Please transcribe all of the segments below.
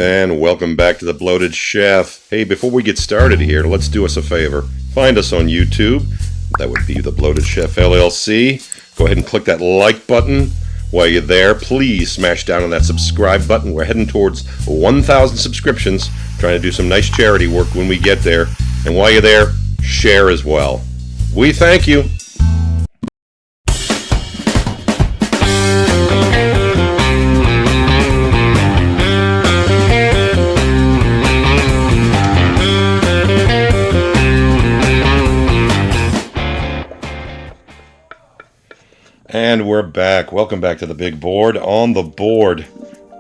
And welcome back to the Bloated Chef. Hey, before we get started here, let's do us a favor. Find us on YouTube. That would be the Bloated Chef LLC. Go ahead and click that like button. While you're there, please smash down on that subscribe button. We're heading towards 1,000 subscriptions. Trying to do some nice charity work when we get there. And while you're there, share as well. We thank you. And we're back. Welcome back to the big board. On the board,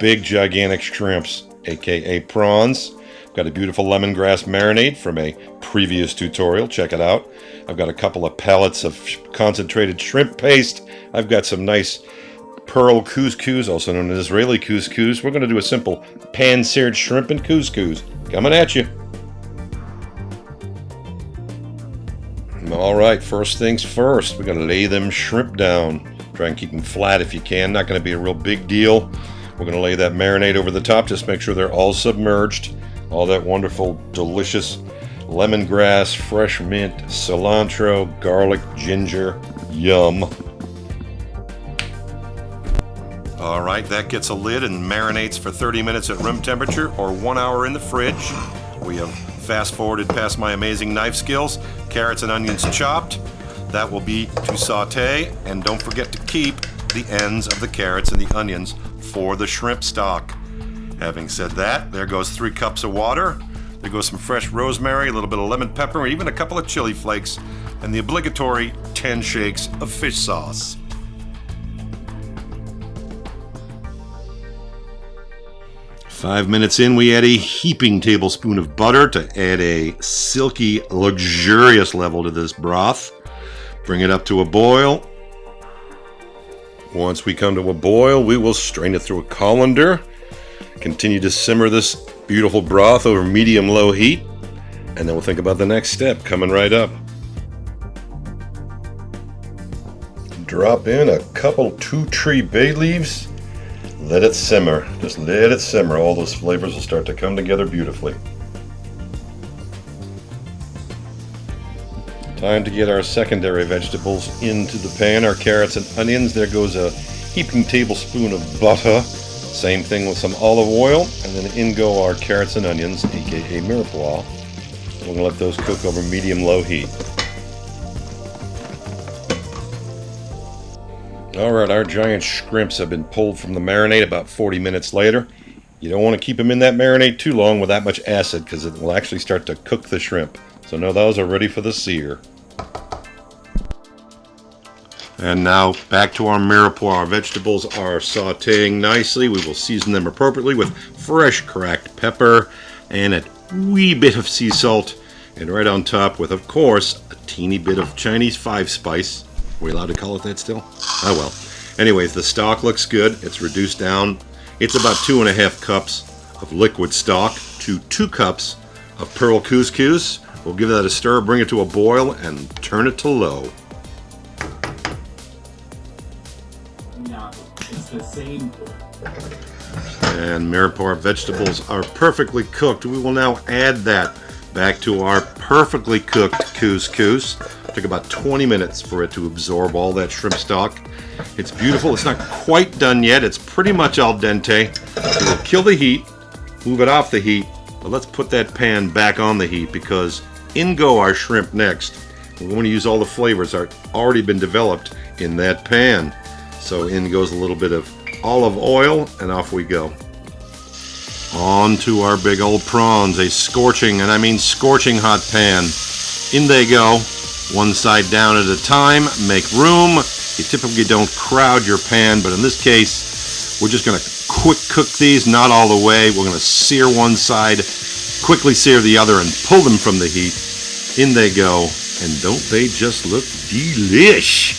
big gigantic shrimps, aka prawns. I've got a beautiful lemongrass marinade from a previous tutorial. Check it out. I've got a couple of pellets of concentrated shrimp paste. I've got some nice pearl couscous, also known as Israeli couscous. We're going to do a simple pan-seared shrimp and couscous. Coming at you. Alright, first things first, we're going to lay them shrimp down. Try and keep them flat if you can, not going to be a real big deal. We're going to lay that marinade over the top, just make sure they're all submerged. All that wonderful, delicious lemongrass, fresh mint, cilantro, garlic, ginger, yum. Alright, that gets a lid and marinates for 30 minutes at room temperature or 1 hour in the fridge. We have fast forwarded past my amazing knife skills. Carrots and onions chopped. That will be to saute, and don't forget to keep the ends of the carrots and the onions for the shrimp stock. Having said that, there goes 3 cups of water. There goes some fresh rosemary, a little bit of lemon pepper, even a couple of chili flakes, and the obligatory 10 shakes of fish sauce. Five minutes in, we add a heaping tablespoon of butter to add a silky, luxurious level to this broth. Bring it up to a boil. Once we come to a boil, we will strain it through a colander. Continue to simmer this beautiful broth over medium-low heat, and then we'll think about the next step coming right up. Drop in a couple 2-tree bay leaves. Let it simmer. Just let it simmer. All those flavors will start to come together beautifully. Time to get our secondary vegetables into the pan. Our carrots and onions. There goes a heaping tablespoon of butter. Same thing with some olive oil. And then in go our carrots and onions, aka mirepoix. We're going to let those cook over medium-low heat. Alright, our giant shrimps have been pulled from the marinade about 40 minutes later. You don't want to keep them in that marinade too long with that much acid because it will actually start to cook the shrimp. So now those are ready for the sear. And now back to our mirepoix. Our vegetables are sauteing nicely. We will season them appropriately with fresh cracked pepper and a wee bit of sea salt. And right on top with, of course, a teeny bit of Chinese 5-spice. Are we allowed to call it that still? Oh well. Anyways, the stock looks good. It's reduced down. It's about 2.5 cups of liquid stock to 2 cups of pearl couscous. We'll give that a stir, bring it to a boil, and turn it to low. No, it's the same. And mirepoix vegetables are perfectly cooked. We will now add that back to our perfectly cooked couscous. Took about 20 minutes for it to absorb all that shrimp stock. It's beautiful. It's not quite done yet. It's pretty much al dente. So we'll kill the heat, move it off the heat, but let's put that pan back on the heat because in go our shrimp next. We're going to use all the flavors that have already been developed in that pan. So in goes a little bit of olive oil and off we go. On to our big old prawns. A scorching, and I mean scorching hot pan. In they go. One side down at a time, make room. You typically don't crowd your pan, but in this case, we're just going to quick cook these, not all the way. We're going to sear one side, quickly sear the other, and pull them from the heat. In they go, and don't they just look delish?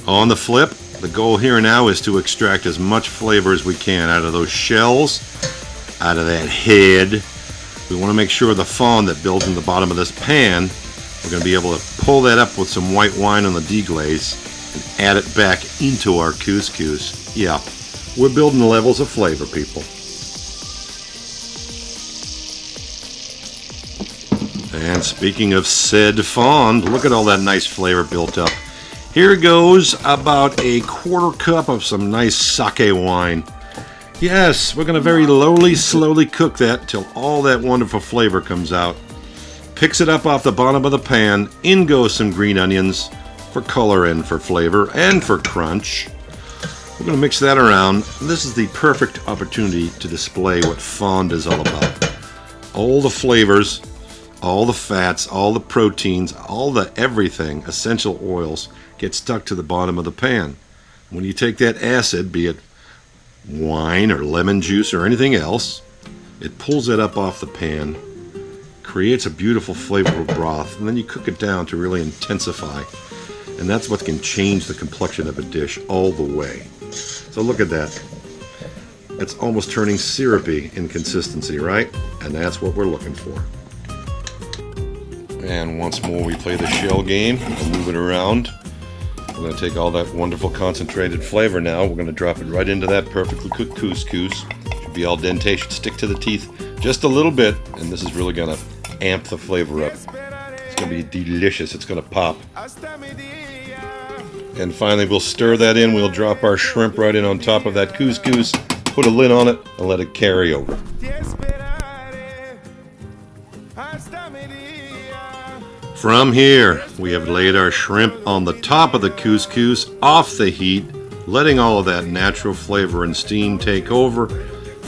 On the flip, the goal here now is to extract as much flavor as we can out of those shells, out of that head. We want to make sure the fond that builds in the bottom of this pan, we're going to be able to pull that up with some white wine on the deglaze and add it back into our couscous. Yeah, we're building levels of flavor, people. And speaking of said fond, look at all that nice flavor built up. Here goes about a quarter cup of some nice sake wine. Yes, we're going to very slowly cook that till all that wonderful flavor comes out. Picks it up off the bottom of the pan. In goes some green onions for color and for flavor and for crunch. We're going to mix that around. This is the perfect opportunity to display what fond is all about. All the flavors, all the fats, all the proteins, all the everything, essential oils, get stuck to the bottom of the pan. When you take that acid, be it wine or lemon juice or anything else, it pulls it up off the pan, creates a beautiful flavorful broth, and then you cook it down to really intensify. And that's what can change the complexion of a dish all the way. So look at that. It's almost turning syrupy in consistency, right? And that's what we're looking for. And once more we play the shell game. We'll move it around. We're going to take all that wonderful concentrated flavor now. We're going to drop it right into that perfectly cooked couscous. Should be al dente, should stick to the teeth just a little bit. And this is really going to amp the flavor up. It's going to be delicious. It's going to pop. And finally we'll stir that in. We'll drop our shrimp right in on top of that couscous. Put a lid on it and let it carry over. From here, we have laid our shrimp on the top of the couscous, off the heat, letting all of that natural flavor and steam take over,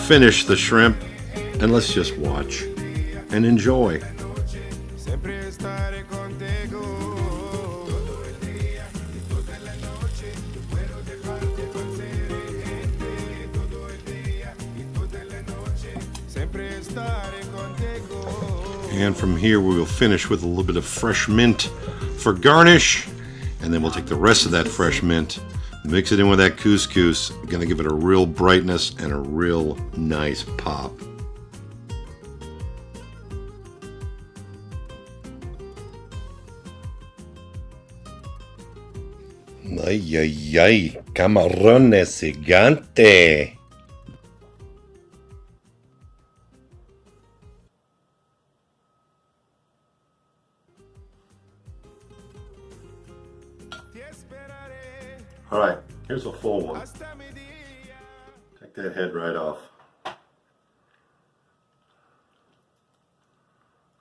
finish the shrimp, and let's just watch and enjoy. And from here we will finish with a little bit of fresh mint for garnish, and then we'll take the rest of that fresh mint, mix it in with that couscous, gonna give it a real brightness and a real nice pop. Ay, ay, ay, camarones gigante. All right, here's a full one. Take that head right off.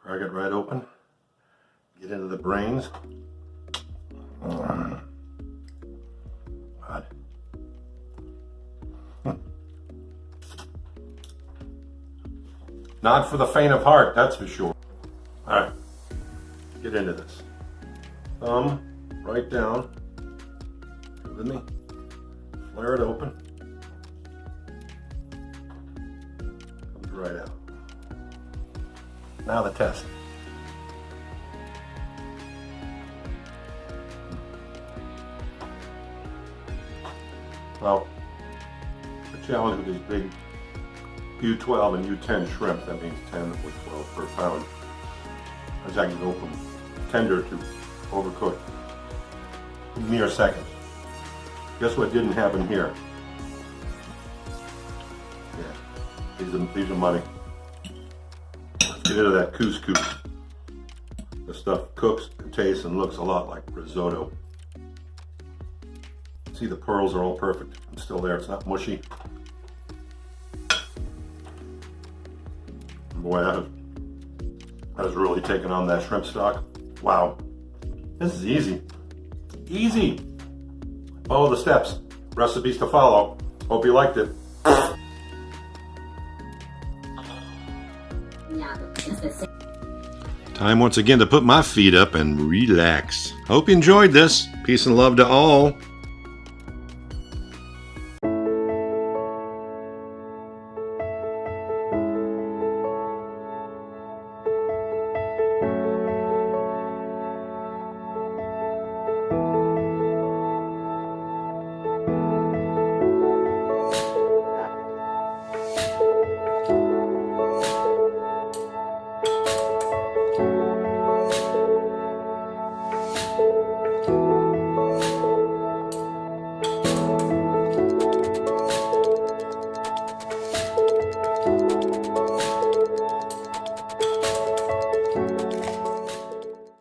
Crack it right open. Get into the brains. God. Not for the faint of heart, that's for sure. All right, get into this. Thumb right down. With me, flare it open, comes right out. Now the test. Well, the challenge with these big U12 and U10 shrimp, that means 10 or 12 per pound, is I can go from tender to overcooked in mere seconds. Guess what didn't happen here? Yeah, these are money. Let's get into that couscous. This stuff cooks and tastes and looks a lot like risotto. See, the pearls are all perfect. It's still there, it's not mushy. Boy, that has really taken on that shrimp stock. Wow, this is easy. Easy. Follow the steps. Recipes to follow. Hope you liked it. Time once again to put my feet up and relax. Hope you enjoyed this. Peace and love to all.